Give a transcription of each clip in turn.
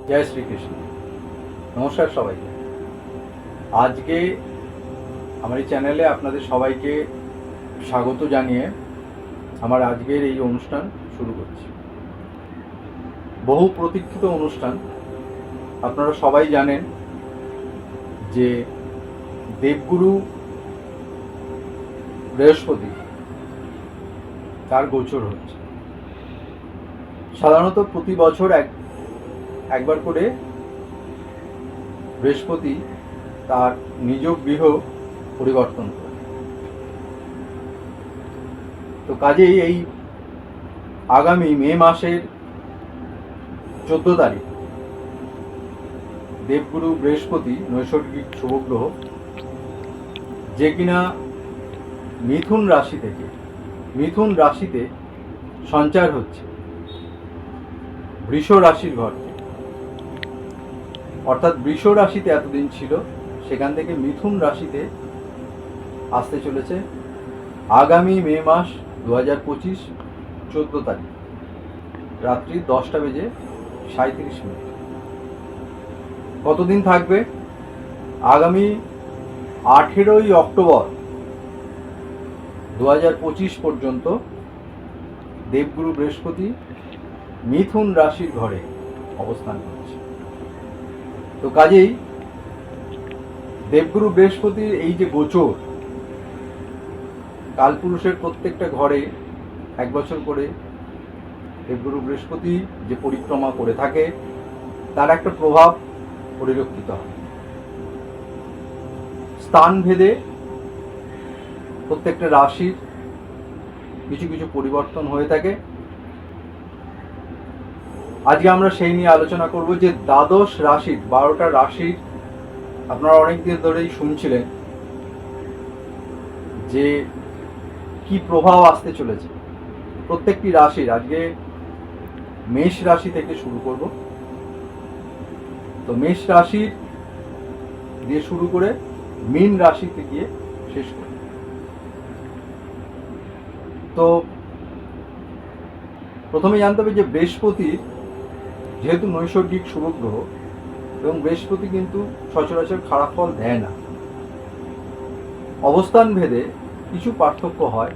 জয় শ্রীকৃষ্ণ। নমস্কার সবাইকে। আজকে আমার এই চ্যানেলে আপনাদের সবাইকে স্বাগত জানিয়ে আমার আজকের এই অনুষ্ঠান শুরু করছি। বহু প্রতীক্ষিত অনুষ্ঠান। আপনারা সবাই জানেন যে দেবগুরু বৃহস্পতি তার গোচর হচ্ছে। সাধারণত প্রতি বছর একবার করে বৃহস্পতি তার নিজ গৃহ পরিবর্তন করে। তো কাজেই এই আগামী মে মাসের 14 তারিখ দেবগুরু বৃহস্পতি নৈসর্গিক শুভগ্রহ, যে কিনা মিথুন রাশি থেকে মিথুন রাশিতে সঞ্চার হচ্ছে বৃষ রাশির ঘর থেকে। অর্থাৎ বৃষ রাশিতে এতদিন ছিল, সেখান থেকে মিথুন রাশিতে আসতে চলেছে আগামী মে মাস 2025 14 তারিখ রাত্রি 10:37। কতদিন থাকবে? আগামী 18ই অক্টোবর 2025 পর্যন্ত দেবগুরু বৃহস্পতি মিথুন রাশির ঘরে অবস্থান করছে। তো কাজেই দেবগুরু বৃহস্পতির এই যে গোচর, কালপুরুষের প্রত্যেকটা ঘরে 1 বছর করে দেবগুরু বৃহস্পতি যে পরিক্রমা করে থাকে, তার একটা প্রভাব পরিলক্ষিত হয়। স্থান ভেদে প্রত্যেকটা রাশির কিছু কিছু পরিবর্তন হয়ে থাকে। আজকে আমরা সেই নিয়ে আলোচনা করব যে দ্বাদশ রাশির 12টা রাশির, আপনারা অনেকদিন ধরেই শুনছিলেন যে কি প্রভাব আসতে চলেছে প্রত্যেকটি রাশির। আজকে মেষ রাশি থেকে শুরু করব। তো মেষ রাশির দিয়ে শুরু করে মীন রাশিতে গিয়ে শেষ করব। তো প্রথমে জানতে হবে যে বৃহস্পতির যেহেতু নৈসর্গিক শুভগ্রহ এবং বৃহস্পতি কিন্তু সচরাচর খারাপ ফল দেয় না, অবস্থান ভেদে কিছু পার্থক্য হয়।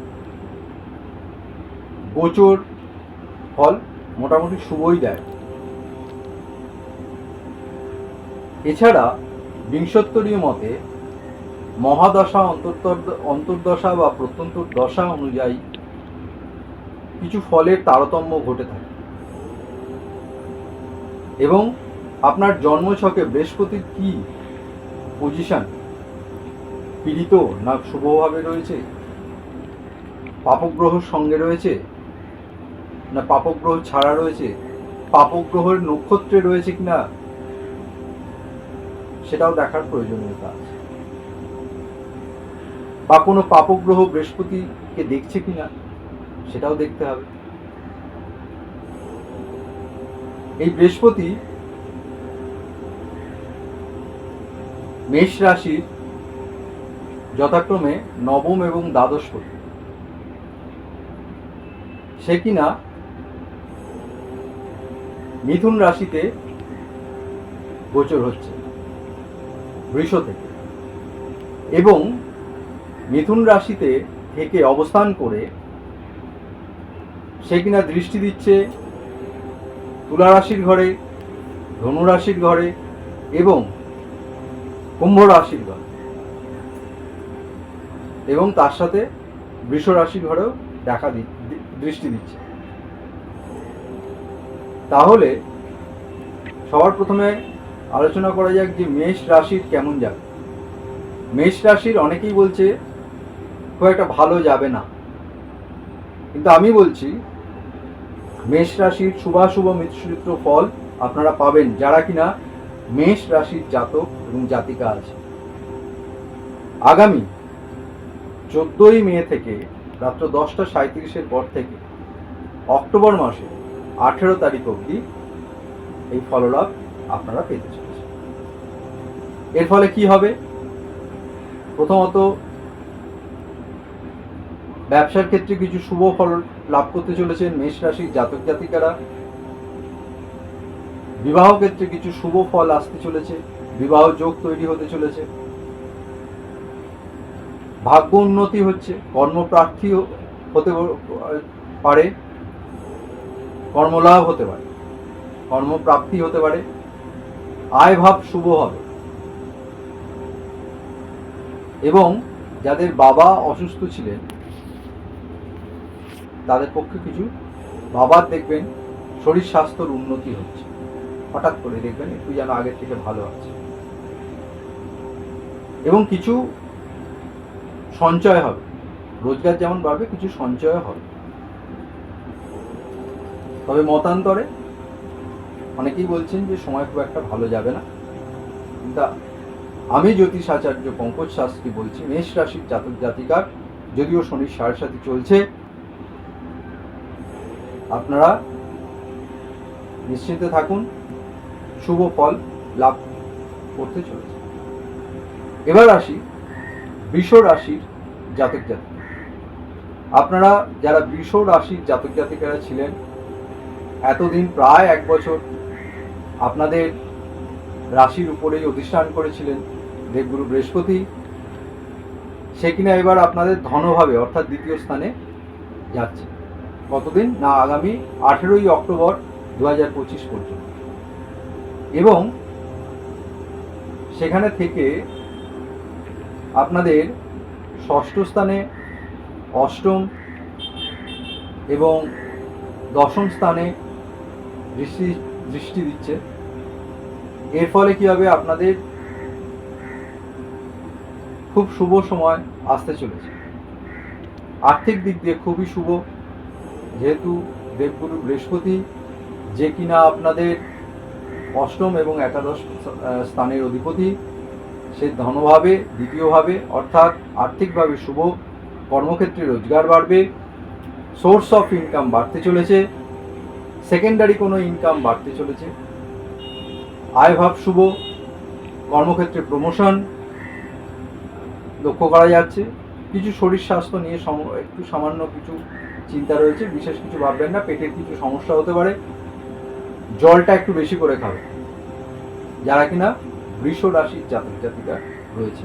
গোচর ফল মোটামুটি শুভই দেয়। এছাড়া বিংশোত্তরীয় মতে মহাদশা, অন্তর্দশা বা প্রত্যন্তর দশা অনুযায়ী কিছু ফলের তারতম্য ঘটে থাকে এবং আপনার জন্মছকে বৃহস্পতির কি পজিশন, পীড়িত না শুভভাবে রয়েছে, পাপগ্রহর সঙ্গে রয়েছে না পাপগ্রহ ছাড়া রয়েছে, পাপগ্রহের নক্ষত্রে রয়েছে কিনা, সেটাও দেখার প্রয়োজনীয়তা আছে। বা কোনো পাপগ্রহ বৃহস্পতিকে দেখছে কিনা, সেটাও দেখতে হবে। এই বৃহস্পতি মেষ রাশির যথাক্রমে নবম এবং দ্বাদশপতি। সে কিনা মিথুন রাশিতে গোচর হচ্ছে বৃষ থেকে, এবং মিথুন রাশিতে থেকে অবস্থান করে সে কিনা দৃষ্টি দিচ্ছে তুলা রাশির ঘরে, ধনু রাশির ঘরে এবং কুম্ভ রাশির ঘরে, এবং তার সাথে বৃষ রাশির ঘরেও দৃষ্টি দিচ্ছে। তাহলে সবার প্রথমে আলোচনা করা যাক যে মেষ রাশির কেমন যাবে। মেষ রাশির অনেকেই বলছে খুব একটা ভালো যাবে না, কিন্তু আমি বলছি মেষ রাশির শুভাশুভ মিশ্রিত ফল আপনারা পাবেন যারা কিনা মেষ রাশির জাতক এবং জাতিকা আছে। আগামী 14ই মে থেকে রাত্র 10:37 পর থেকে অক্টোবর মাসে 18 তারিখ অবধি এই ফললাভ আপনারা পেতে চলেছেন। এর ফলে কি হবে? প্রথমত, ব্যবসার ক্ষেত্রে কিছু শুভ ফল লাভ করতে চলেছেন মেষ রাশির জাতক জাতিকারা। বিবাহ ক্ষেত্রে কিছু শুভ ফল আসতে চলেছে, বিবাহ যোগ তৈরি হতে চলেছে, ভাগ্য উন্নতি হচ্ছে, কর্মপ্রার্থী হতে পারে, কর্মলাভ হতে পারে, কর্মপ্রাপ্তি হতে পারে, আয় ভাব শুভ হবে। এবং যাদের বাবা অসুস্থ ছিলেন তাদের পক্ষে কিছু বাবার দেখবেন শরীর স্বাস্থ্যের উন্নতি হচ্ছে, হঠাৎ করে দেখবেন একটু যেন আগের থেকে ভালো আছে, এবং কিছু সঞ্চয় হবে, রোজগার যেমন বাড়বে কিছু সঞ্চয় হবে। তবে মতান্তরে অনেকেই বলছেন যে সময় খুব একটা ভালো যাবে না, কিন্তু আমি জ্যোতিষ আচার্য পঙ্কজ শাস্ত্রী বলছি, মেষ রাশির জাতক জাতিকার যদিও শনির সাড়ে সাথে চলছে, আপনারা নিশ্চিন্তে থাকুন, শুভ ফল লাভ করতে চলেছে। এবার আসি বৃষ রাশির জাতক জাতিকা। আপনারা যারা বৃষ রাশির জাতক জাতিকারা ছিলেন, এতদিন প্রায় 1 বছর আপনাদের রাশির উপরেই অধিষ্ঠান করেছিলেন দেবগুরু বৃহস্পতি, সে কিনা এবার আপনাদের ধনভাবে অর্থাৎ দ্বিতীয় স্থানে যাচ্ছে। কতদিন না, আগামী 18ই অক্টোবর 2025 পর্যন্ত। এবং সেখানে থেকে আপনাদের ষষ্ঠ স্থানে, অষ্টম এবং দশম স্থানে দৃষ্টি দিচ্ছে। এর ফলে কি হবে, আপনাদের খুব শুভ সময় আসতে চলেছে। আর্থিক দিক দিয়ে খুবই শুভ, যেহেতু দেবগুরু বৃহস্পতি যে কিনা আপনাদের অষ্টম এবং একাদশ স্থানের অধিপতি, সে ধনভাবে দ্বিতীয়ভাবে অর্থাৎ আর্থিকভাবে শুভ, কর্মক্ষেত্রে রোজগার বাড়বে, সোর্স অফ ইনকাম বাড়তে চলেছে, সেকেন্ডারি কোনো ইনকাম বাড়তে চলেছে, আয় ভাব শুভ, কর্মক্ষেত্রে প্রমোশন লক্ষ্য করা যাচ্ছে। কিছু শরীর স্বাস্থ্য নিয়ে একটু সামান্য কিছু চিন্তা রয়েছে, বিশেষ কিছু ভাববেন না, পেটের কিছু সমস্যা হতে পারে, জলটা একটু বেশি করে খাবে যারা কিনা বৃষ রাশির জাতক জাতিকা রয়েছে,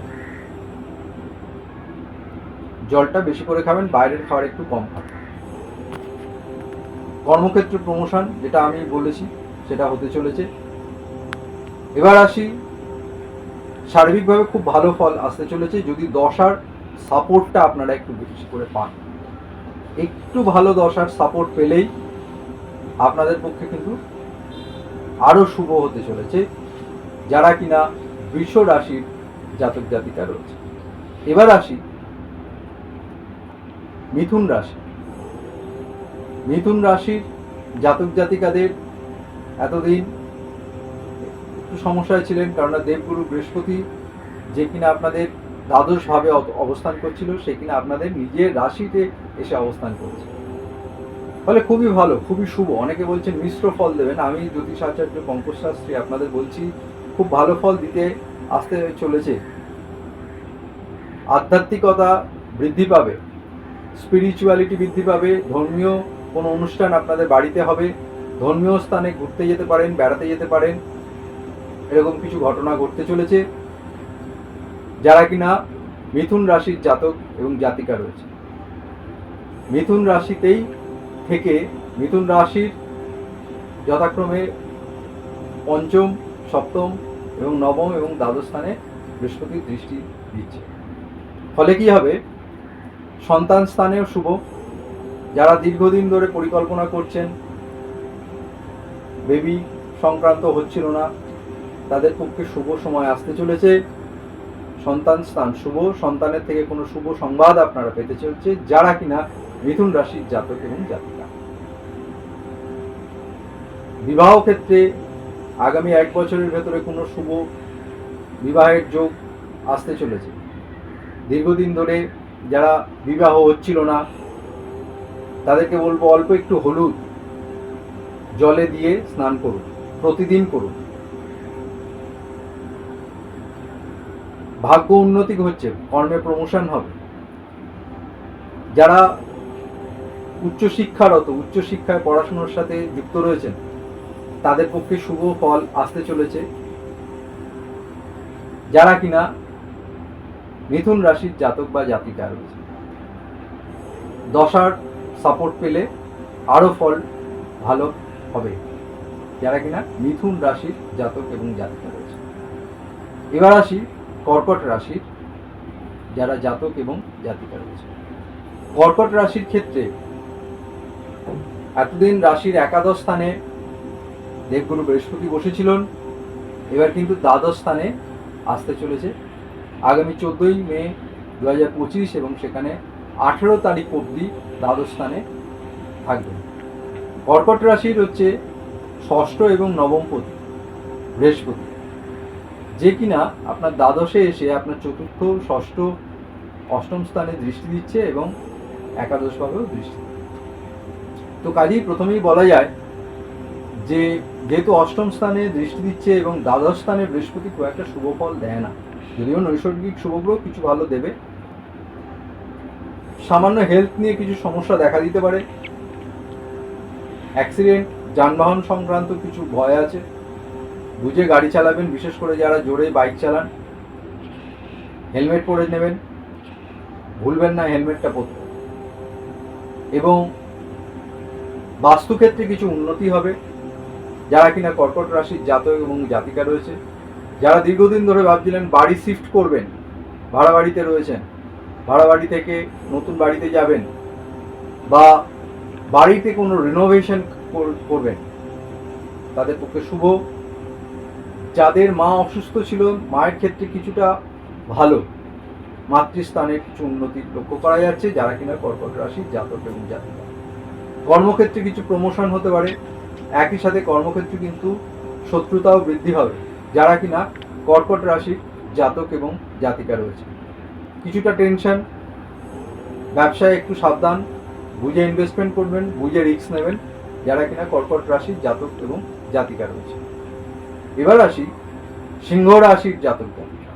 জলটা বেশি করে খাবেন, বাইরের খাবার একটু কম খাবেন। কর্মক্ষেত্রে প্রমোশন যেটা আমি বলেছি সেটা হতে চলেছে। এবার আসি সার্বিকভাবে খুব ভালো ফল আসতে চলেছে, যদি দশার সাপোর্টটা আপনারা একটু বেশি করে পান। একটু ভালো দশার সাপোর্ট পেলেই আপনাদের পক্ষে কিন্তু আরো শুভ হতে চলেছে যারা কিনা বৃষ রাশির জাতক জাতিকা রয়েছে। এবার আসি মিথুন রাশি। মিথুন রাশির জাতক জাতিকাদের এতদিন একটু সমস্যায় ছিলেন, কারণ দেবগুরু বৃহস্পতি যে কিনা আপনাদের দ্বাদশ ভাবে অবস্থান করছিল, সে কিনা আপনাদের নিজের রাশিতে এসে অবস্থান করছে, ফলে খুবই ভালো, খুবই শুভ। অনেকে বলছেন মিশ্র ফল দেবেন, আমি জ্যোতিষ আচার্য পঙ্কজ শাস্ত্রী আপনাদের বলছি খুব ভালো ফল দিতে আসতে চলেছে। আধ্যাত্মিকতা বৃদ্ধি পাবে, স্পিরিচুয়ালিটি বৃদ্ধি পাবে, ধর্মীয় কোনো অনুষ্ঠান আপনাদের বাড়িতে হবে, ধর্মীয় স্থানে ঘুরতে যেতে পারেন, বেড়াতে যেতে পারেন, এরকম কিছু ঘটনা ঘটতে চলেছে যারা কিনা মিথুন রাশির জাতক এবং জাতিকা রয়েছে। মিথুন রাশিতেই থেকে মিথুন রাশির যথাক্রমে পঞ্চম, সপ্তম এবং নবম এবং দ্বাদশ স্থানে বৃহস্পতির দৃষ্টি দিচ্ছে, ফলে কি হবে, সন্তান স্থানেও শুভ। যারা দীর্ঘদিন ধরে পরিকল্পনা করছেন, বেবি সংক্রান্ত হচ্ছিল না, তাদের পক্ষে শুভ সময় আসতে চলেছে। সন্তান স্থান শুভ, সন্তানের থেকে কোনো শুভ সংবাদ আপনারা পেতে চলছে যারা কিনা মিথুন রাশির জাতক এবং জাতিকা। বিবাহ ক্ষেত্রে আগামী 1 বছরের ভেতরে কোনো শুভ বিবাহের যোগ আসতে চলেছে। দীর্ঘদিন ধরে যারা বিবাহ হচ্ছিল না, তাদেরকে বলবো অল্প একটু হলুদ জলে দিয়ে স্নান করুন, প্রতিদিন করুন। ভাগ্য উন্নতি হচ্ছে, কর্মে প্রমোশন হবে। যারা উচ্চশিক্ষারত, উচ্চশিক্ষায় পড়াশোনার সাথে যুক্ত রয়েছেন, তাদের পক্ষে শুভ ফল আসতে চলেছে। যারা কিনা মিথুন রাশির জাতক বা জাতিকা রয়েছে, দশার সাপোর্ট পেলে আরো ফল ভালো হবে। যারা কিনা মিথুন রাশির জাতক এবং জাতিকা রয়েছে। এবার আসি কর্কট রাশির যারা জাতক এবং জাতিকা রয়েছে। কর্কট রাশির ক্ষেত্রে এতদিন রাশির একাদশ স্থানে দেবগুরু বৃহস্পতি বসেছিলেন, এবার কিন্তু দ্বাদশ স্থানে আসতে চলেছে আগামী 14ই মে 2025 এবং সেখানে 18 তারিখ অবধি দ্বাদশ স্থানে থাকবেন। কর্কট রাশির হচ্ছে ষষ্ঠ এবং নবম পতি বৃহস্পতি, যে কিনা আপনার দ্বাদশে এসে আপনার চতুর্থ, ষষ্ঠ, অষ্টম স্থানে দৃষ্টি দিচ্ছে এবং একাদশভাবেও দৃষ্টি দিচ্ছে। তো কাজেই প্রথমেই বলা যায় যে যেহেতু অষ্টম স্থানে দৃষ্টি দিচ্ছে এবং দ্বাদশ স্থানে বৃহস্পতি খুব একটা শুভ ফল দেয় না, যদিও নৈসর্গিক শুভগ্রহ কিছু ভালো দেবে। সামান্য হেলথ নিয়ে কিছু সমস্যা দেখা দিতে পারে, অ্যাক্সিডেন্ট, যানবাহন সংক্রান্ত কিছু ভয় আছে। বুঝে গাড়ি চালাবেন, বিশেষ করে যারা জোরে বাইক চালান। হেলমেট পরে নেবেন, ভুলবেন না হেলমেটটা পরতে। এবং বাস্তুক্ষেত্রে কিছু উন্নতি হবে যারা কিনা কর্কট রাশির জাতক এবং জাতিকা রয়েছে। যারা দীর্ঘদিন ধরে ভাবছিলেন বাড়ি শিফট করবেন, ভাড়া বাড়িতে রয়েছেন, ভাড়া বাড়ি থেকে নতুন বাড়িতে যাবেন বা বাড়িতে কোনো রিনোভেশন করবেন, তাদের পক্ষে শুভ। যাদের মা অসুস্থ ছিল, মায়ের ক্ষেত্রে কিছুটা ভালো, মাতৃস্থানের কিছু উন্নতি লক্ষ্য করা যাচ্ছে যারা কিনা কর্কট রাশির জাতক এবং জাতিকা। কর্মক্ষেত্রে কিছু প্রমোশন হতে পারে, একই সাথে কর্মক্ষেত্রে কিন্তু শত্রুতাও বৃদ্ধি হবে যারা কিনা কর্কট রাশির জাতক এবং জাতিকা রয়েছে। কিছুটা টেনশন, ব্যবসায় একটু সাবধান, বুঝে ইনভেস্টমেন্ট করবেন, বুঝে রিস্ক নেবেন যারা কিনা কর্কট রাশির জাতক এবং জাতিকা রয়েছে। এবার আসি সিংহ রাশির জাতক জাতিকা।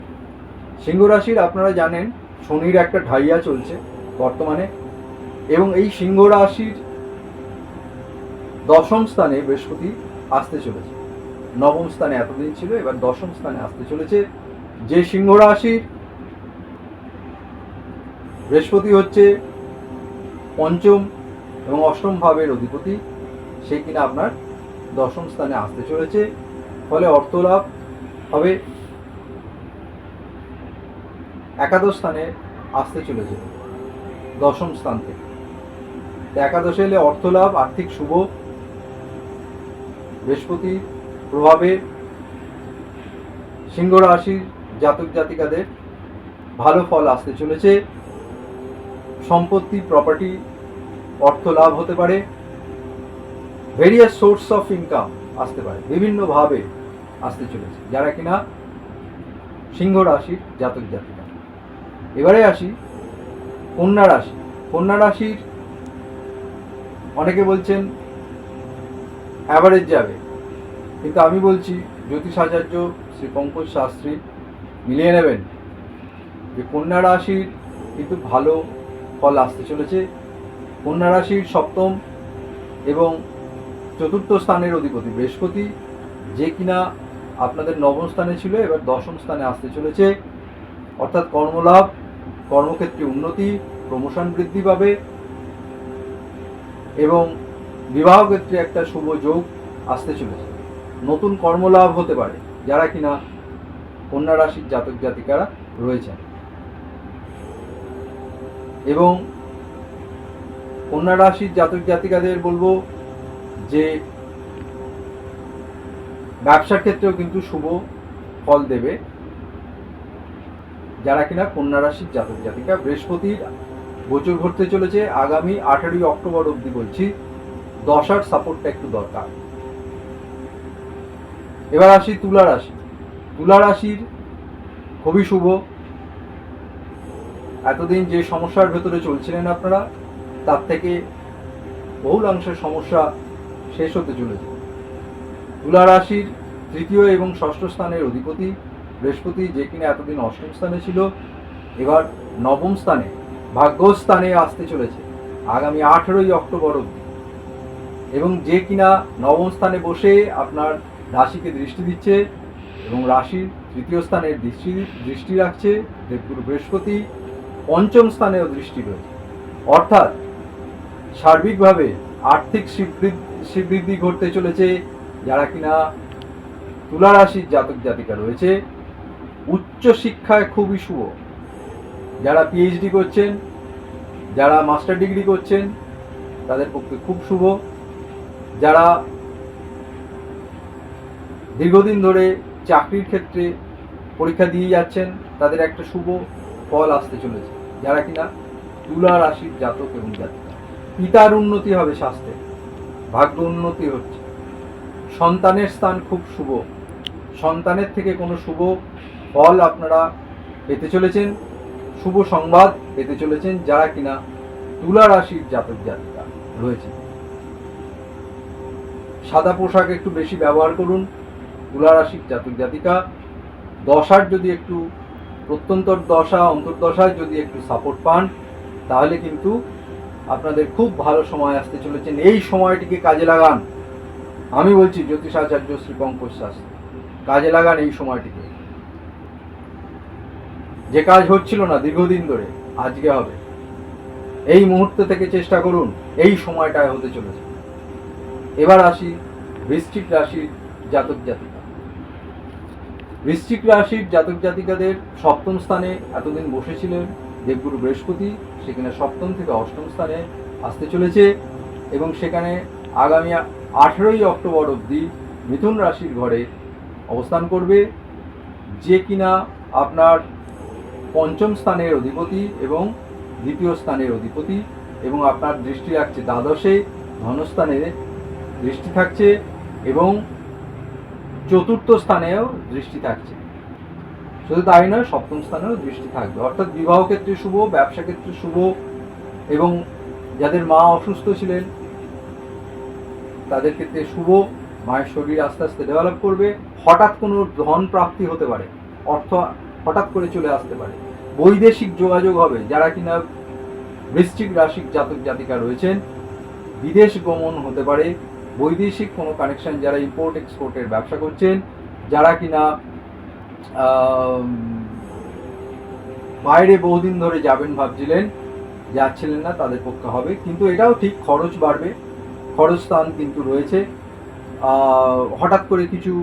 সিংহ রাশির আপনারা জানেন শনির একটা ঢাইয়া চলছে বর্তমানে, এবং এই সিংহ রাশির দশম স্থানে বৃহস্পতি আসতে চলেছে। নবম স্থানে এতদিন ছিল, এবার দশম স্থানে আসতে চলেছে। যে সিংহ রাশির বৃহস্পতি হচ্ছে পঞ্চম এবং অষ্টম ভাবের অধিপতি, সে কিনা আপনার দশম স্থানে আসতে চলেছে। ফলে অর্থ লাভ হবে। একাদশ স্থানে আসতে চলেছে দশম স্থান থেকে। একাদশে এলে অর্থ লাভ, আর্থিক শুভ। বৃহস্পতির প্রভাবে সিংহ রাশির জাতক জাতিকাদের ভালো ফল আসতে চলেছে। সম্পত্তি, প্রপার্টি, অর্থ লাভ হতে পারে। ভেরিয়াস সোর্স অফ ইনকাম আসতে পারে, বিভিন্নভাবে আসতে চলেছে যারা কিনা সিংহ রাশির জাতক জাতিকা। এবারে আসি কন্যা রাশি। কন্যা রাশির অনেকে বলছেন অ্যাভারেজ যাবে, কিন্তু আমি বলছি জ্যোতিষাচার্য শ্রী পঙ্কজ শাস্ত্রী মিলিয়ে নেবেন যে কন্যা রাশির কিন্তু ভালো ফল আসতে চলেছে। কন্যা রাশির সপ্তম এবং চতুর্থ স্থানের অধিপতি বৃহস্পতি, যে কিনা আপনাদের নবম স্থানে ছিল, এবার দশম স্থানে আসতে চলেছে। অর্থাৎ কর্মলাভ, কর্মক্ষেত্রে উন্নতি, প্রমোশন বৃদ্ধি পাবে এবং বিবাহ ক্ষেত্রে একটা শুভ যোগ আসতে চলেছে। নতুন কর্মলাভ হতে পারে যারা কিনা কন্যা রাশির জাতক জাতিকারা রয়েছেন। এবং কন্যা রাশির জাতক জাতিকাদের বলবো যে ব্যবসার ক্ষেত্রেও কিন্তু শুভ ফল দেবে যারা কিনা কন্যা রাশির জাতক জাতিকা। বৃহস্পতির গোচর ঘটতে চলেছে আগামী 18ই অক্টোবর অবধি, বলছি দশার সাপোর্টটা একটু দরকার। এবার আসি তুলা রাশি। তুলা রাশির খুবই শুভ। এতদিন যে সমস্যার ভেতরে চলছিলেন আপনারা, তার থেকে বহুলাংশের সমস্যা শেষ হতে চলেছে। তুলা রাশির তৃতীয় এবং ষষ্ঠ স্থানের অধিপতি বৃহস্পতি, যে কিনা এতদিন অষ্টম স্থানে ছিল, এবার নবম স্থানে ভাগ্যস্থানে আসতে চলেছে আগামী 18ই অক্টোবর অবধি। এবং যে কিনা নবম স্থানে বসে আপনার রাশিকে দৃষ্টি দিচ্ছে এবং রাশির তৃতীয় স্থানে দৃষ্টি রাখছে দেবগুরু বৃহস্পতি, পঞ্চম স্থানেও দৃষ্টি রয়েছে। অর্থাৎ সার্বিকভাবে আর্থিক শ্রীবৃদ্ধি ঘটতে চলেছে যারা কিনা তুলা রাশির জাতক জাতিকা রয়েছে। উচ্চ শিক্ষায় খুবই শুভ, যারা পিএইচডি করছেন, যারা মাস্টার ডিগ্রি করছেন তাদের পক্ষে খুব শুভ। যারা দীর্ঘদিন ধরে চাকরির ক্ষেত্রে পরীক্ষা দিয়ে যাচ্ছেন তাদের একটা শুভ ফল আসতে চলেছে। যারা কিনা তুলা রাশির জাতক এবং জাতিকা, পিতার উন্নতি হবে, স্বাস্থ্যে ভাগ্য উন্নতি হচ্ছে। সন্তানের স্থান খুব শুভ, সন্তানের থেকে কোনো শুভ ফল আপনারা পেতে চলেছেন, শুভ সংবাদ পেতে চলেছেন যারা কিনা তুলা রাশির জাতক জাতিকা রয়েছে। সাদা পোশাক একটু বেশি ব্যবহার করুন তুলা রাশির জাতক জাতিকা। দশার যদি একটু প্রত্যন্তর দশা অন্তর্দশায় যদি একটু সাপোর্ট পান তাহলে কিন্তু আপনাদের খুব ভালো সময় আসতে চলেছেন। এই সময়টিকে কাজে লাগান। আমি বলছি জ্যোতিষাচার্য শ্রী পঙ্কজ শাস্ত্রী, কাজে লাগান এই সময়টিকে। যে কাজ হচ্ছিল না দীর্ঘদিন ধরে আজকে হবে। এই মুহূর্ত থেকে চেষ্টা করুন, এই সময়টায় হতে চলেছে। এবার আসি বৃশ্চিক রাশির জাতক জাতিকা। বৃশ্চিক রাশির জাতক জাতিকাদের সপ্তম স্থানে এতদিন বসেছিলেন দেবগুরু বৃহস্পতি, সেখানে সপ্তম থেকে অষ্টম স্থানে আসতে চলেছে এবং সেখানে আগামী 18ই অক্টোবর অবধি মিথুন রাশির ঘরে অবস্থান করবে, যে কিনা আপনার পঞ্চম স্থানের অধিপতি এবং দ্বিতীয় স্থানের অধিপতি, এবং আপনার দৃষ্টি রাখছে দ্বাদশে, ধনস্থানে দৃষ্টি থাকছে এবং চতুর্থ স্থানেও দৃষ্টি থাকছে। শুধু তাই নয়, সপ্তম স্থানেও দৃষ্টি থাকবে। অর্থাৎ বিবাহ ক্ষেত্রে শুভ, ব্যবসা ক্ষেত্রে শুভ, এবং যাদের মা অসুস্থ ছিলেন তাদের ক্ষেত্রে শুভ। মায়ের শরীর আস্তে আস্তে ডেভেলপ করবে। হঠাৎ কোনো ধন প্রাপ্তি হতে পারে, অর্থ হঠাৎ করে চলে আসতে পারে। বৈদেশিক যোগাযোগ হবে। যারা কিনা বৃশ্চিক রাশির জাতক জাতিকা রয়েছেন, বিদেশ গমন হতে পারে, বৈদেশিক কোনো কানেকশন, যারা ইম্পোর্ট এক্সপোর্টের ব্যবসা করছেন, যারা কিনা বাইরে বহুদিন ধরে যাবেন ভাবছিলেন, যাচ্ছিলেন না, তাদের পক্ষে হবে। কিন্তু এটাও ঠিক, খরচ বাড়বে, খরচ স্থান কিন্তু রয়েছে। হঠাৎ করে কিছু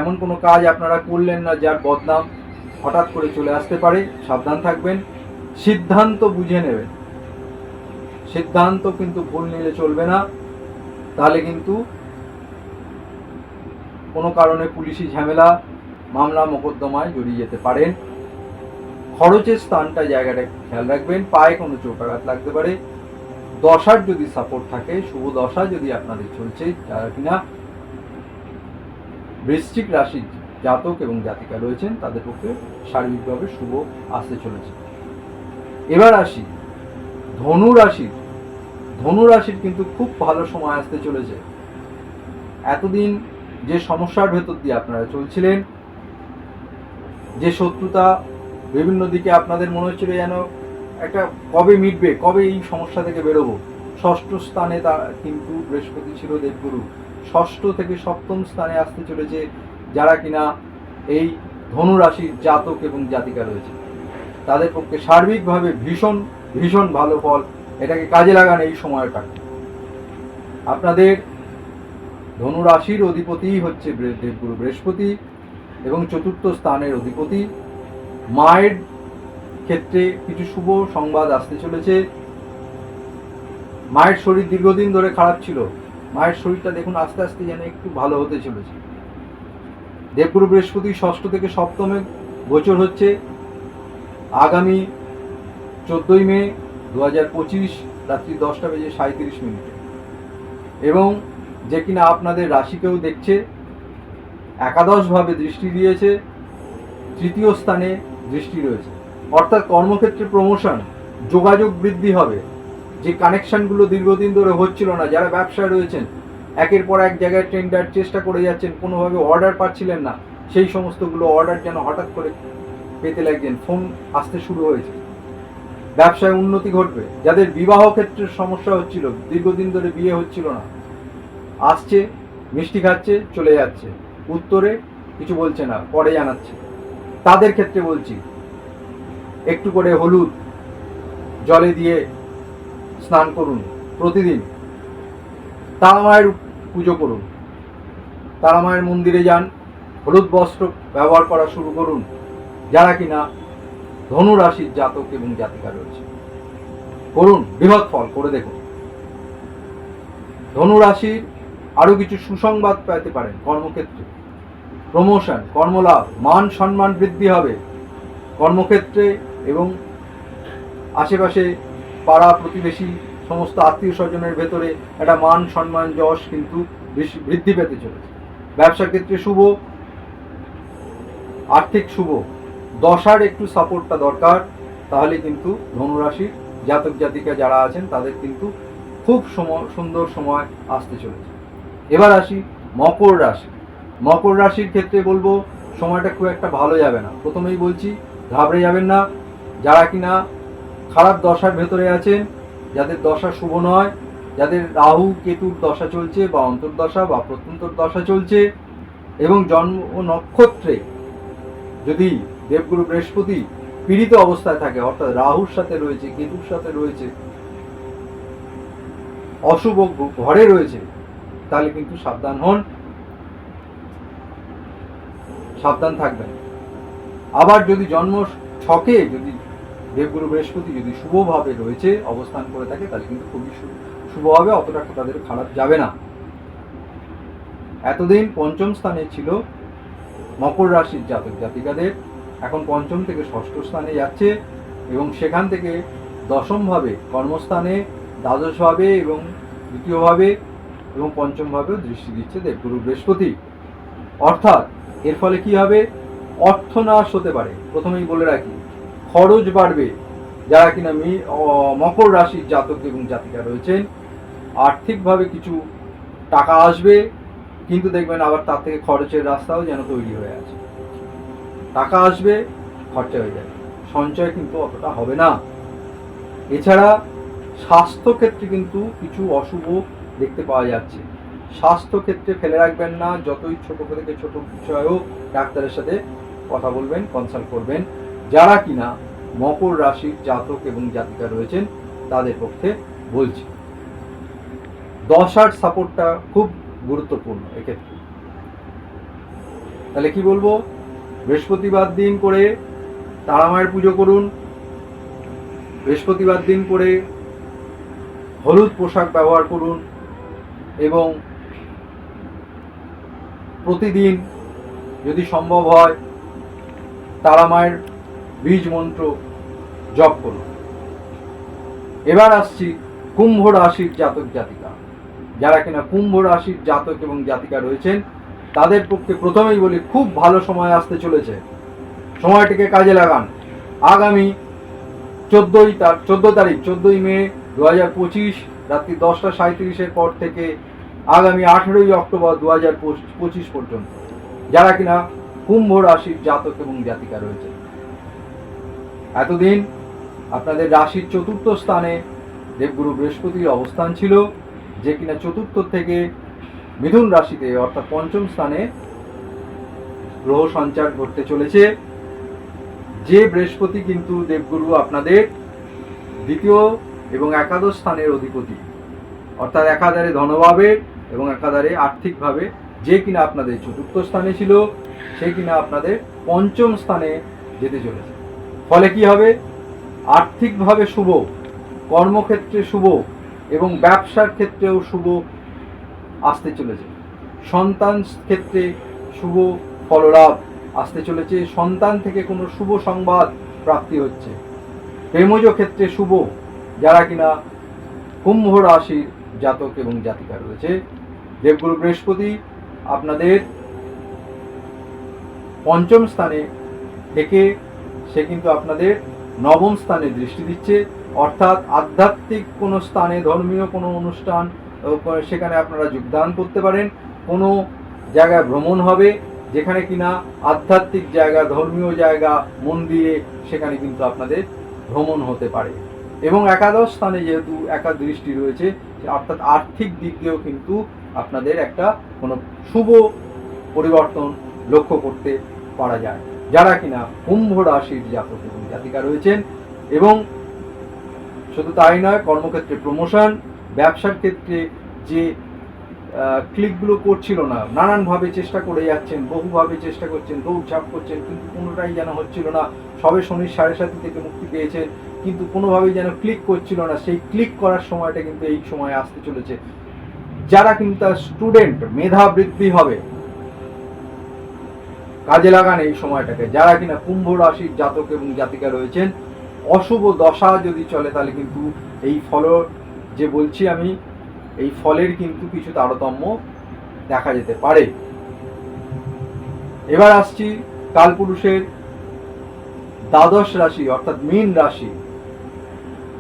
এমন কোনো কাজ আপনারা করলেন না যার বদনাম হঠাৎ করে চলে আসতে পারে, সাবধান থাকবেন। সিদ্ধান্ত বুঝে নেবেন, সিদ্ধান্ত কিন্তু ভুল নিলে চলবে না, তাহলে কিন্তু কোনো কারণে পুলিশি ঝামেলা, মামলা মোকদ্দমায় জড়িয়ে যেতে পারেন। খরচের স্থানটা, জায়গাটা খেয়াল রাখবেন। পায়ে কোনো চোটাঘাত লাগতে পারে। দশার যদি সাপোর্ট থাকে, শুভ দশা যদি আপনাদের চলছে, যারা কিনা বৃশ্চিক রাশির জাতক এবং জাতিকা রয়েছেন তাদের পক্ষে শারীরিকভাবে শুভ আসতে চলেছে। এবার আসি ধনু রাশির। ধনু রাশির কিন্তু খুব ভালো সময় আসতে চলেছে। এতদিন যে সমস্যার ভেতর দিয়ে আপনারা চলছিলেন, যে শত্রুতা বিভিন্ন দিকে আপনাদের মনে হচ্ছিল যেন একটা কবে মিটবে, কবে এই সমস্যা থেকে বেরোবো। ষষ্ঠ স্থানে তা কিন্তু বৃহস্পতি ছিল দেবগুরু, ষষ্ঠ থেকে সপ্তম স্থানে আসতে চলেছে যারা কিনা এই ধনু রাশির জাতক এবং জাতিকা রয়েছে তাদের পক্ষে সার্বিকভাবে ভীষণ ভীষণ ভালো ফল। এটাকে কাজে লাগান এই সময়টা। আপনাদের ধনু রাশির অধিপতি হচ্ছে দেবগুরু বৃহস্পতি এবং চতুর্থ স্থানের অধিপতি। মায়ের ক্ষেত্রে কিছু শুভ সংবাদ আসতে চলেছে। মায়ের শরীর দীর্ঘদিন ধরে খারাপ ছিল, মায়ের শরীরটা দেখুন আস্তে আস্তে যেন একটু ভালো হতে চলেছে। দেবগুরু বৃহস্পতি ষষ্ঠ থেকে সপ্তমে গোচর হচ্ছে আগামী 14ই মে 2025 রাত্রি 10:37 এবং যে কিনা আপনাদের রাশিকেও দেখছে, একাদশভাবে দৃষ্টি দিয়েছে, তৃতীয় স্থানে দৃষ্টি রয়েছে। অর্থাৎ কর্মক্ষেত্রে প্রমোশন, যোগাযোগ বৃদ্ধি হবে। যে কানেকশনগুলো দীর্ঘদিন ধরে হচ্ছিল না, যারা ব্যবসায় রয়েছেন, একের পর এক জায়গায় টেন্ডার চেষ্টা করে যাচ্ছেন, কোনোভাবে অর্ডার পাচ্ছিলেন না, সেই সমস্তগুলো অর্ডার যেন হঠাৎ করে পেতে লাগছেন, ফোন আসতে শুরু হয়েছে। ব্যবসায় উন্নতি ঘটবে। যাদের বিবাহ ক্ষেত্রে সমস্যা হচ্ছিল, দীর্ঘদিন ধরে বিয়ে হচ্ছিল না, আসছে, মিষ্টি খাচ্ছে, চলে যাচ্ছে, উত্তরে কিছু বলছে না, পরে জানাচ্ছে। তাদের ক্ষেত্রে বলছি, একটু করে হলুদ জলে দিয়ে স্নান করুন প্রতিদিন। তারা মায়ের পুজো করুন, তারা মায়ের মন্দিরে যান, হলুদ বস্ত্র ব্যবহার করা শুরু করুন যারা কিনা ধনু রাশির জাতক এবং জাতিকা রয়েছে। করুন, বৃহৎ ফল করে দেখুন। ধনু রাশির আরো কিছু সুসংবাদ পেতে পারেন। কর্মক্ষেত্রে প্রমোশন, কর্মলাভ, মান সম্মান বৃদ্ধি হবে কর্মক্ষেত্রে, এবং আশেপাশে পাড়া প্রতিবেশী সমস্ত আত্মীয় স্বজনের ভেতরে একটা মান সম্মান যশ কিন্তু বৃদ্ধি পেতে চলেছে। ব্যবসার ক্ষেত্রে শুভ, আর্থিক শুভ। দশার একটু সাপোর্টটা দরকার, তাহলে কিন্তু ধনুরাশির জাতক জাতিকা যারা আছেন তাদের কিন্তু খুব সুন্দর সময় আসতে চলেছে। এবার আসি মকর রাশি। মকর রাশির ক্ষেত্রে বলবো সময়টা খুব একটা ভালো যাবে না। প্রথমেই বলছি, ঘাবড়ে যাবেন না। যারা কিনা খারাপ দশার ভেতরে আছেন, যাদের দশা শুভ নয়, যাদের রাহু কেতুর দশা চলছে বা অন্তর্দশা বা প্রত্যন্তর দশা চলছে, এবং জন্ম ও নক্ষত্রে যদি দেবগুরু বৃহস্পতি পীড়িত অবস্থায় থাকে, অর্থাৎ রাহুর সাথে রয়েছে, কেতুর সাথে রয়েছে, অশুভ ঘরে রয়েছে, তাহলে কিন্তু সাবধান হন, সাবধান থাকবেন। আবার যদি জন্ম ছকে যদি দেবগুরু বৃহস্পতি যদি শুভভাবে রয়েছে, অবস্থান করে থাকে, তাহলে কিন্তু খুবই শুভ হবে, অতটা তাদের খারাপ যাবে না। এতদিন পঞ্চম স্থানে ছিল মকর রাশির জাতক জাতিকাদের, এখন পঞ্চম থেকে ষষ্ঠ স্থানে যাচ্ছে, এবং সেখান থেকে দশমভাবে কর্মস্থানে, দ্বাদশভাবে এবং দ্বিতীয়ভাবে এবং পঞ্চমভাবেও দৃষ্টি দিচ্ছে দেবগুরু বৃহস্পতি। অর্থাৎ এর ফলে কি হবে? অর্থনাশ হতে পারে। প্রথমেই বলে রাখি, খরচ বাড়বে। যারা কিনা মকর রাশির জাতক এবং জাতিকা রয়েছেন, আর্থিকভাবে কিছু টাকা আসবে, কিন্তু দেখবেন আবার তার থেকে খরচের রাস্তাও যেন তৈরি হয়ে আছে। টাকা আসবে, খরচা হয়ে যাবে, সঞ্চয় কিন্তু অতটা হবে না। এছাড়া স্বাস্থ্য ক্ষেত্রে কিন্তু কিছু অশুভ দেখতে পাওয়া যাচ্ছে। স্বাস্থ্য ক্ষেত্রে ফেলে রাখবেন না, যতই ছোট থেকে ছোট বিষয় হোক ডাক্তারের সাথে কথা বলবেন, কনসাল্ট করবেন। যারা কিনা মকর রাশির জাতক এবং জাতিকা রয়েছেন তাদের পক্ষে বলছি, দশার সাপোর্টটা খুব গুরুত্বপূর্ণ এক্ষেত্রে। তাহলে কি বলবো? বৃহস্পতিবার দিন করে তারা মায়ের পুজো করুন, বৃহস্পতিবার দিন করে হলুদ পোশাক ব্যবহার করুন, এবং প্রতিদিন যদি সম্ভব হয় তারা মায়ের বীজ মন্ত্র জপ করুন। এবার আসছি কুম্ভ রাশির জাতক জাতিকা। যারা কিনা কুম্ভ রাশির জাতক এবং জাতিকা রয়েছেন তাদের পক্ষে প্রথমেই বলি, খুব ভালো সময় আসতে চলেছে। সময়টিকে কাজে লাগান। আগামী 14 মে 2025 রাত্রি 10:37 পর থেকে আগামী 18 অক্টোবর 2025 পর্যন্ত যারা কিনা কুম্ভ রাশির জাতক এবং জাতিকা রয়েছে, এতদিন আপনাদের রাশির চতুর্থ স্থানে দেবগুরু বৃহস্পতির অবস্থান ছিল, যে কিনা চতুর্থ থেকে মিথুন রাশিতে অর্থাৎ পঞ্চম স্থানে গ্রহ সঞ্চার করতে চলেছে। যে বৃহস্পতি কিন্তু দেবগুরু আপনাদের দ্বিতীয় এবং একাদশ স্থানের অধিপতি, অর্থাৎ একাধারে ধনভাবে এবং একাধারে আর্থিকভাবে, যে কিনা আপনাদের চতুর্থ স্থানে ছিল সে কিনা আপনাদের পঞ্চম স্থানে যেতে চলেছে। ফলে কি হবে? আর্থিকভাবে শুভ, কর্মক্ষেত্রে শুভ এবং ব্যবসার ক্ষেত্রেও শুভ আসতে চলেছে। সন্তান ক্ষেত্রে শুভ ফললাভ আসতে চলেছে, সন্তান থেকে কোনো শুভ সংবাদ প্রাপ্তি হচ্ছে। প্রেমজ ক্ষেত্রে শুভ, যারা কিনা কুম্ভ রাশির জাতক এবং জাতিকা রয়েছে, দেবগুরু বৃহস্পতি আপনাদের পঞ্চম স্থানে থেকে সে কিন্তু আপনাদের নবম স্থানে দৃষ্টি দিচ্ছে, অর্থাৎ আধ্যাত্মিক কোনো স্থানে, ধর্মীয় কোনো অনুষ্ঠান সেখানে আপনারা যোগদান করতে পারেন। কোনো জায়গায় ভ্রমণ হবে যেখানে কিনা আধ্যাত্মিক জায়গা, ধর্মীয় জায়গা, মন্দিরে, সেখানে কিন্তু আপনাদের ভ্রমণ হতে পারে। এবং একাদশ স্থানে যেহেতু একা দৃষ্টি রয়েছে, অর্থাৎ আর্থিক দিক দিয়েও কিন্তু আপনাদের একটা কোনো শুভ পরিবর্তন লক্ষ্য করতে পারা যায়, যারা কিনা কুম্ভ রাশির জাতক এবং জাতিকা রয়েছেন। এবং শুধু তাই নয়, কর্মক্ষেত্রে প্রমোশন, ব্যবসার ক্ষেত্রে যে ক্লিকগুলো করছিল না, নানানভাবে চেষ্টা করে যাচ্ছেন, বহুভাবে চেষ্টা করছেন, দৌড়ঝাঁপ করছেন, কিন্তু কোনোটাই যেন হচ্ছিল না। সবে শনির 7.5 থেকে মুক্তি পেয়েছেন, কিন্তু কোনোভাবেই যেন ক্লিক করছিল না। সেই ক্লিক করার সময়টা কিন্তু এই সময় আসতে চলেছে। যারা কিন্তু তার স্টুডেন্ট, মেধা বৃদ্ধি হবে, কাজে লাগান এই সময়টাকে। যারা কিনা কুম্ভ রাশির জাতক এবং জাতিকা রয়েছেন, অশুভ দশা যদি চলে তাহলে কিন্তু এই ফল যে বলছি আমি, এই ফলের কিন্তু কিছু তারতম্য দেখা যেতে পারে। এবার আসছি কালপুরুষের দ্বাদশ রাশি অর্থাৎ মীন রাশি।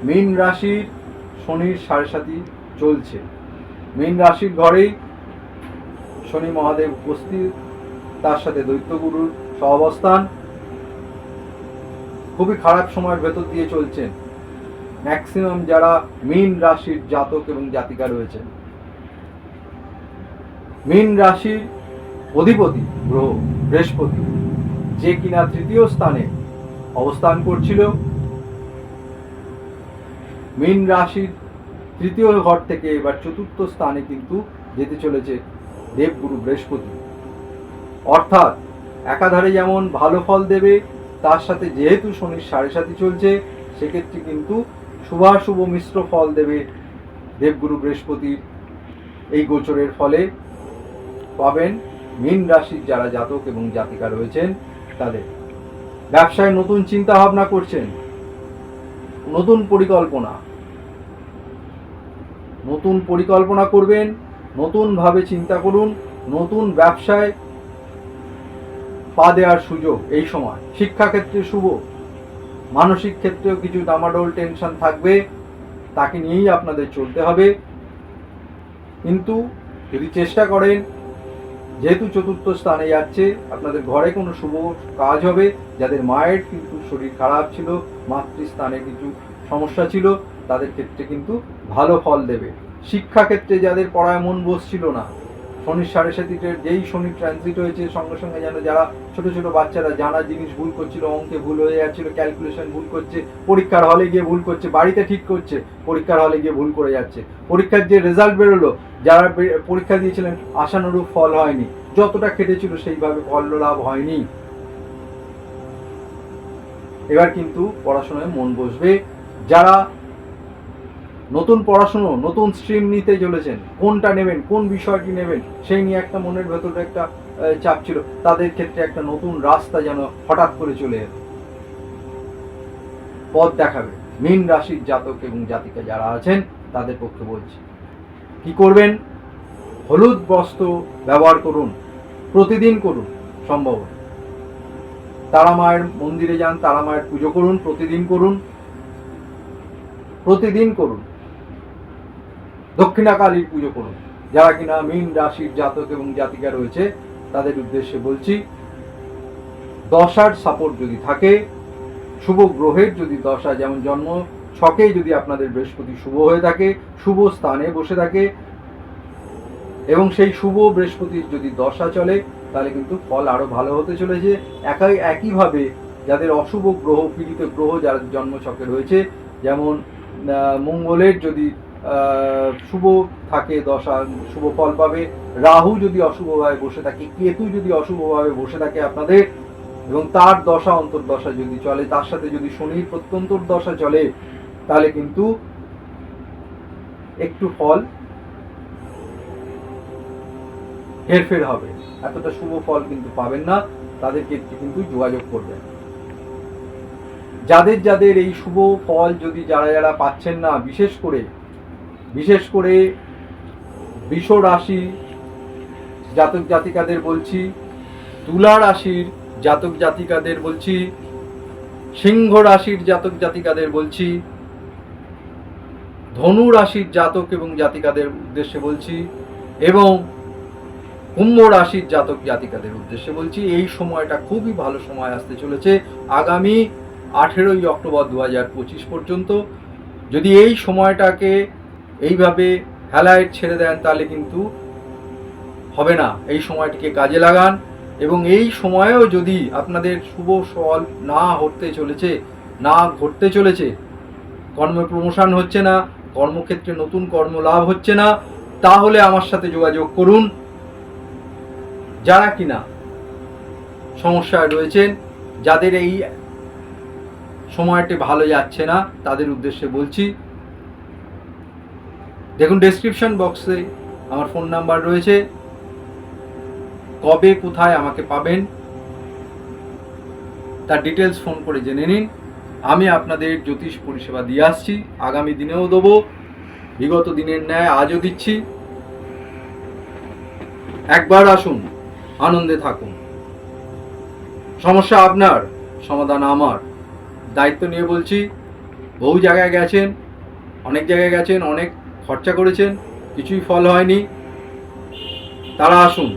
মীন রাশির শনির 7.5 চলছে। মীন রাশির ঘরেই শনি মহাদেব উপস্থিত, তার সাথে দৈত্যগুরুর সহাবস্থান। খুবই খারাপ সময়ের ভেতর দিয়ে চলছেন ম্যাক্সিমাম যারা মীন রাশির জাতক এবং জাতিকা রয়েছেন। মীন রাশির অধিপতি গ্রহ বৃহস্পতি, যে কিনা 3য় স্থানে অবস্থান করছিল, মীন রাশির 3য় ঘর থেকে এবার 4র্থ স্থানে কিন্তু যেতে চলেছে দেবগুরু বৃহস্পতি। অর্থাৎ একাধারে যেমন ভালো ফল দেবে, তার সাথে যেহেতু শনির 7.5 চলছে, সেক্ষেত্রে কিন্তু শুভাশুভ মিশ্র ফল দেবে দেবগুরু বৃহস্পতির এই গোচরের ফলে পাবেন মীন রাশির যারা জাতক এবং জাতিকা রয়েছেন তাদের। ব্যবসায় নতুন চিন্তা ভাবনা করছেন, নতুন পরিকল্পনা করবেন, নতুনভাবে চিন্তা করুন, নতুন ব্যবসায় পা দেওয়ার সুযোগ এই সময়। শিক্ষাক্ষেত্রে শুভ, মানসিক ক্ষেত্রেও কিছু ডামাডোল টেনশন থাকবে, তাকে নিয়েই আপনাদের চলতে হবে। কিন্তু যদি চেষ্টা করেন, যেহেতু 4র্থ স্থানে যাচ্ছে, আপনাদের ঘরে কোনো শুভ কাজ হবে। যাদের মায়ের কিন্তু শরীর খারাপ ছিল, মাতৃস্থানে কিছু সমস্যা ছিল, তাদের ক্ষেত্রে কিন্তু ভালো ফল দেবে। শিক্ষাক্ষেত্রে যাদের পড়ায় মন বসছিল না, শনির 7.5 যেই শনি ট্রানজিট হয়েছে, সঙ্গে সঙ্গে যেন যারা ছোট ছোট বাচ্চারা জানা জিনিস ভুল করছিল, অঙ্কে ভুল হয়ে যাচ্ছিল, ক্যালকুলেশন ভুল করছে, পরীক্ষার হলে গিয়ে ভুল করছে, বাড়িতে ঠিক করছে, পরীক্ষার হলে গিয়ে ভুল করে যাচ্ছে। পরীক্ষার যে রেজাল্ট বেরোলো, যারা পরীক্ষা দিয়েছিলেন আশানুরূপ ফল হয়নি, যতটা খেটেছিল সেইভাবে ফল লাভ হয়নি। এবার কিন্তু পড়াশোনায় মন বসবে। যারা নতুন পড়াশুনো, নতুন স্ট্রিম নিতে চলেছেন, কোনটা নেবেন, কোন বিষয়টি নেবেন, সেই নিয়ে একটা মনের ভেতরে একটা চাপ ছিল, তাদের ক্ষেত্রে একটা নতুন রাস্তা যেন হঠাৎ করে চলে এলো, পথ দেখাবে মীন রাশির জাতক এবং জাতিকা যারা আছেন তাদের পক্ষে বলছি। কি করবেন? হলুদ বস্ত্র ব্যবহার করুন, প্রতিদিন করুন সম্ভব। তারা মায়ের মন্দিরে যান, তারা মায়ের পুজো করুন, প্রতিদিন করুন। দক্ষিণা কালীর পুজো করুন। যারা কিনা মীন রাশির জাতক এবং জাতিকা রয়েছে তাদের উদ্দেশ্যে বলছি, দশার সাপোর্ট যদি থাকে, শুভ গ্রহের যদি দশা, যেমন জন্ম ছকে যদি আপনাদের বৃহস্পতি শুভ হয়ে থাকে, শুভ স্থানে বসে থাকে, এবং সেই শুভ বৃহস্পতির যদি দশা চলে, তাহলে কিন্তু ফল আরো ভালো হতে চলেছে। একইভাবে যাদের অশুভ গ্রহ, পীড়িত গ্রহ যারা জন্ম ছকে রয়েছে, যেমন মঙ্গলের যদি শুভ থাকে দশা, শুভ ফল পাবে। রাহু যদি অশুভভাবে বসে থাকে, কেতু যদি অশুভভাবে বসে থাকে আপনাদের, এবং তার দশা অন্তর্দশা যদি চলে, তার সাথে যদি শনির প্রত্যন্তর দশা চলে, তাহলে কিন্তু একটু ফল হেরফের হবে, এতটা শুভ ফল কিন্তু পাবেন না। তাদেরকে কিন্তু যোগাযোগ করবেন। যাদের এই শুভ ফল যদি যারা পাচ্ছেন না, বিশেষ করে বৃষ রাশি জাতক জাতিকাদের বলছি, তুলা রাশির জাতক জাতিকাদের বলছি, সিংহ রাশির জাতক জাতিকাদের বলছি, ধনু রাশির জাতক এবং জাতিকাদের উদ্দেশ্যে বলছি, এবং কুম্ভ রাশির জাতক জাতিকাদের উদ্দেশ্যে বলছি। এই সময়টা খুবই ভালো সময় আসতে চলেছে, আগামী 18ই অক্টোবর 2025 পর্যন্ত। যদি এই সময়টাকে এইভাবে হেলায় ছেড়ে দেন, তাহলে কিন্তু হবে না। এই সময়টিকে কাজে লাগান এবং এই সময়েও যদি আপনাদের শুভ ফল না ঘটতে চলেছে, কর্মে প্রমোশন হচ্ছে না, কর্মক্ষেত্রে নতুন কর্মলাভ হচ্ছে না, তাহলে আমার সাথে যোগাযোগ করুন। যারা কিনা সমস্যায় রয়েছেন, যাদের এই সময়টি ভালো যাচ্ছে না, তাদের উদ্দেশ্যে বলছি, দেখুন ডেসক্রিপশন বক্সে আমার ফোন নাম্বার রয়েছে। কবে কোথায় আমাকে পাবেন তার ডিটেলস ফোন করে জেনে নিন। আমি আপনাদের জ্যোতিষ পরিষেবা দিয়ে আসছি, আগামী দিনেও দেবো, বিগত দিনের ন্যায় আজও দিচ্ছি। একবার আসুন, আনন্দে থাকুন। সমস্যা আপনার, সমাধান আমার। দায়িত্ব নিয়ে বলছি, বহু জায়গায় গেছেন, অনেক খরচা করেছেন, কিছুই ফল হয়নি। তারা আসুন,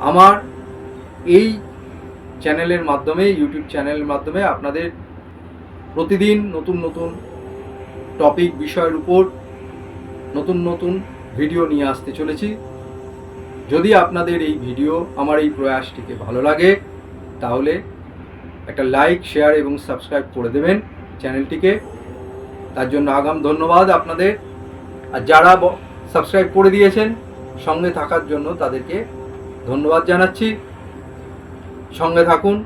আমার এই চ্যানেলের মাধ্যমে, ইউটিউব চ্যানেলের মাধ্যমে আপনাদের প্রতিদিন নতুন নতুন টপিক বিষয়ের উপর নতুন নতুন ভিডিও নিয়ে আসতে চলেছি। যদি আপনাদের এই ভিডিও, আমার এই প্রয়াসটিকে ভালো লাগে, তাহলে একটা লাইক, শেয়ার এবং সাবস্ক্রাইব করে দেবেন চ্যানেলটিকে। তার জন্য আগাম ধন্যবাদ আপনাদের। আর যারা সাবস্ক্রাইব করে দিয়েছেন, সঙ্গে থাকার জন্য তাদেরকে ধন্যবাদ জানাচ্ছি। সঙ্গে থাকুন,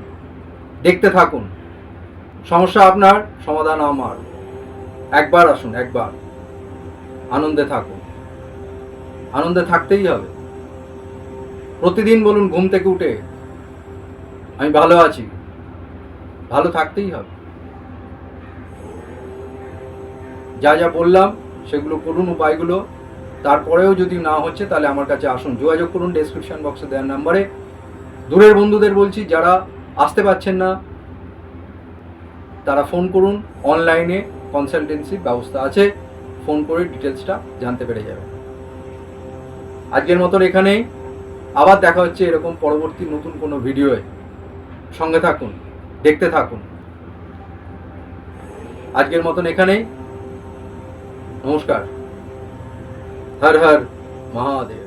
দেখতে থাকুন। সমস্যা আপনার, সমাধান আমার। একবার আসুন, একবার আনন্দে থাকুন। আনন্দে থাকতেই হবে। প্রতিদিন বলুন ঘুম থেকে উঠে, আমি ভালো আছি। ভালো থাকতেই হবে। যা যা বললাম সেগুলো করুন, উপায়গুলো। তারপরেও যদি না হচ্ছে, তাহলে আমার কাছে আসুন, যোগাযোগ করুন ডেসক্রিপশন বক্সে দেওয়ার নাম্বারে। দূরের বন্ধুদের বলছি, যারা আসতে পারছেন না, তারা ফোন করুন। অনলাইনে কনসালটেন্সির ব্যবস্থা আছে, ফোন করে ডিটেলসটা জানতে পেরে যাবেন। আজকের মতন এখানেই, আবার দেখা হচ্ছে এরকম পরবর্তী নতুন কোনো ভিডিওয়ে। সঙ্গে থাকুন, দেখতে থাকুন। আজকের মতন এখানেই, নমস্কার। হর হর মহাদেব।